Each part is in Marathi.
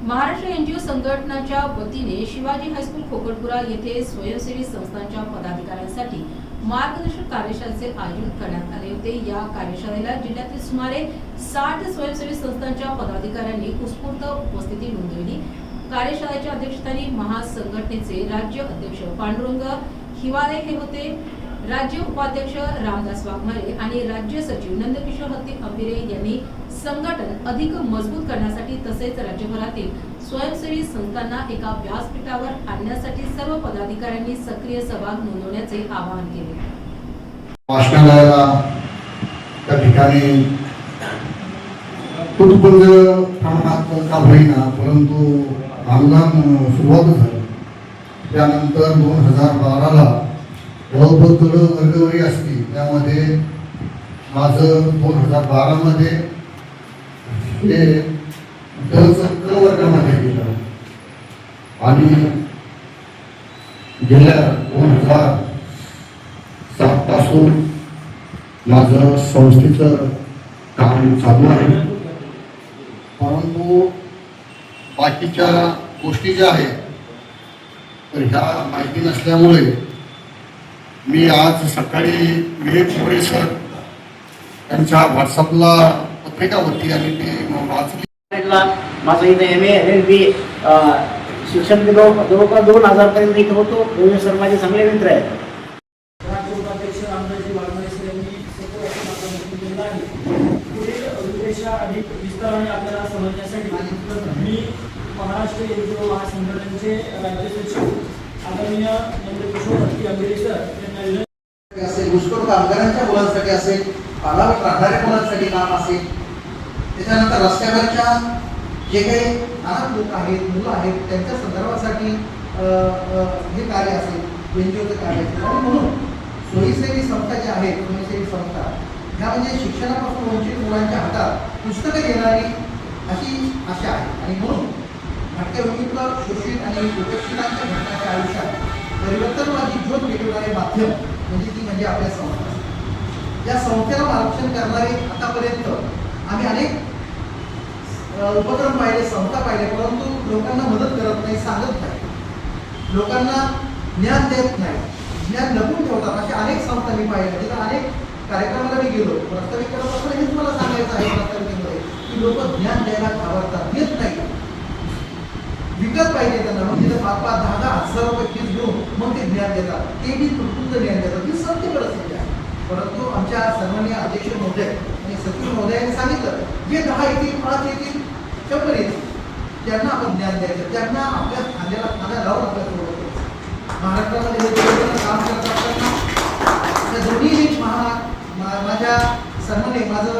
महाराष्ट्र एनजीओ संघटनाच्या वतीने शिवाजी हायस्कूल खोकडपुरा येथे स्वयंसेवी संस्थांच्या पदाधिकाऱ्यांसाठी मार्गदर्शक कार्यशाळेचे आयोजन करण्यात आले होते। या कार्यशाळेला जिल्ह्यातील सुमारे 60 स्वयंसेवी संस्थांच्या पदाधिकाऱ्यांनी उत्स्फूर्त उपस्थिती नोंदवली। कार्यशाळेच्या अध्यक्षस्थानी महासंघटनेचे राज्य अध्यक्ष पांडुरंग हिवाळे हे होते। राज्य उपाध्यक्ष रामदास वाघमारे आणि राज्य सचिव नंदकिशोर हत्ती अंबिरे यांनी संघटन अधिक मजबूत करण्यासाठी तसेच राज्यभरातील स्वयंसेवी संस्थांना एका व्यासपीठावर आणण्यासाठी सर्व पदाधिकाऱ्यांनी सक्रिय सहभाग नोंदवण्याचे आवाहन केले। वाचनालयाला त्या ठिकाणी तुटपुंज प्रमाणात का होईना परंतु आंदोलन सुरुवात झालं। त्यानंतर 2012ला बहुबद्ध वर्गवारी असली त्यामध्ये माझं 2012 मध्ये हे क वर्गामध्ये गेलं आणि गेल्या 2007 पासून माझं संस्थेचं काम चालू आहे। परंतु बाकीच्या गोष्टी ज्या आहेत तर ह्या माहिती नसल्यामुळे मी आज सकाळी विवेक मोरे सर त्यांच्या व्हॉट्सअपला पत्रिका होती आणि ते वाचली। माझं इथं MA LLB शिक्षण जवळपास 2000 पर्यंत इथं होतो। दोन्ही सर माझे चांगले मित्र आहेत। राज्य उपाध्यक्ष रामदास वाघमारे सर यांनी पुढील उद्देशा अधिक विस्ताराने आपल्याला समजण्यासाठी मी महाराष्ट्र एनजीओ महासंघटनेचे राज्य सचिव आदरणीय नंदकिशोर हत्ती अंबिरे सर यांना असेल, घुसखोर कामगारांच्या मुलांसाठी असेल, पालावत राहणाऱ्या मुलांसाठी काम असेल, त्याच्यानंतर रस्त्यावरच्या जे काही अनाथ लोक आहेत, मुलं आहेत त्यांच्या संदर्भासाठी हे कार्य असेल एनजीओचं कार्य असेल। आणि म्हणून स्वयंसेवी संस्था ज्या आहेत स्वयंसेवी संस्था ह्या म्हणजे शिक्षणापासून वंचित मुलांच्या हातात पुस्तकं देणारी अशी आशा आहे। आणि म्हणून नाट्यभूमीतलं शोषित आणि उपेक्षितांच्या घटनाच्या आयुष्यात परिवर्तनवादी ज्योत पेटवणारे माध्यम म्हणजे आपल्या संस्था। या संस्थेला मार्गदर्शन करणारे आतापर्यंत आम्ही अनेक उपक्रम पाहिले, संस्था पाहिले, परंतु लोकांना मदत करत नाही, सांगत नाही, लोकांना ज्ञान देत नाही, ज्ञान लपून ठेवतात अशा अनेक संस्था मी पाहिल्या। तिथं अनेक कार्यक्रमाला मी गेलो। वास्तविक करत असताना हेच मला सांगायचं आहे वास्तविकतेमध्ये की लोक ज्ञान द्यायला घाबरतात, देत नाही, विकत पाहिजे त्यांना। मग तिथं 5-10 हजार रुपये फीस घेऊन मग ते ज्ञान देतात, ते बी तुटपुंज ज्ञान देतात। ही सत्य परिस्थिती आहे। परंतु आमच्या सन्माननीय अध्यक्ष महोदय आणि सचिव महोदयांनी सांगितलं जे 10 येतील, 5 येतील, 100 येतील त्यांना आपण ज्ञान द्यायचं, त्यांना आपल्या खांद्याला खांदा लावून आपल्या सोबत करायचं। महाराष्ट्रामध्ये हे काम करत असताना त्या दोन्ही माझ्या सन्माने माझं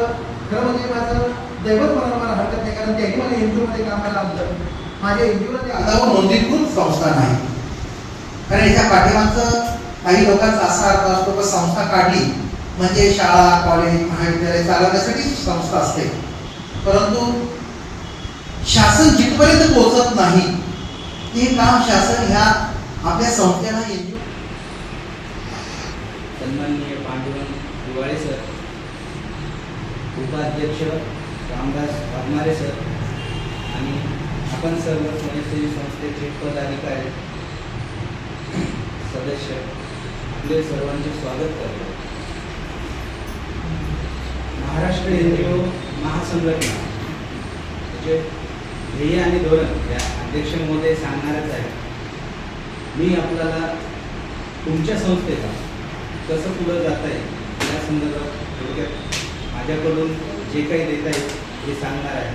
खरं म्हणजे माझं दैवत म्हणायला मला हरकत नाही, कारण त्यांनी मला एनजीओमध्ये कामाला आणलं। माझ्या एनजीओला ते आता नोंदणीकृत संस्था नाही, कारण याच्या पाठीमागचं काही लोकांचा असा अर्थ असतो की संस्था काढली म्हणजे शाळा, कॉलेज, महाविद्यालय चालवण्यासाठी संस्था असते, परंतु शासन जिथपर्यंत पोहोचत नाही ते काम शासन ह्या आपल्या संस्थेला एनजीओ। सन्माननीय पांडुरंग हिवाळे सर, उपाध्यक्ष रामदास वाघमारे सर आणि आपण सर्व स्वयंसेवी संस्थेचे पदाधिकारी सदस्य आपले सर्वांचे स्वागत करतो। महाराष्ट्र एनजीओ महासंघटना म्हणजे ध्येय आणि धोरण या अध्यक्ष महोदय सांगणारच आहे। मी आपल्याला तुमच्या संस्थेला कसं पुढं जाता येईल या संदर्भात थोडक्यात माझ्याकडून जे काही देता येईल हे सांगणार आहे।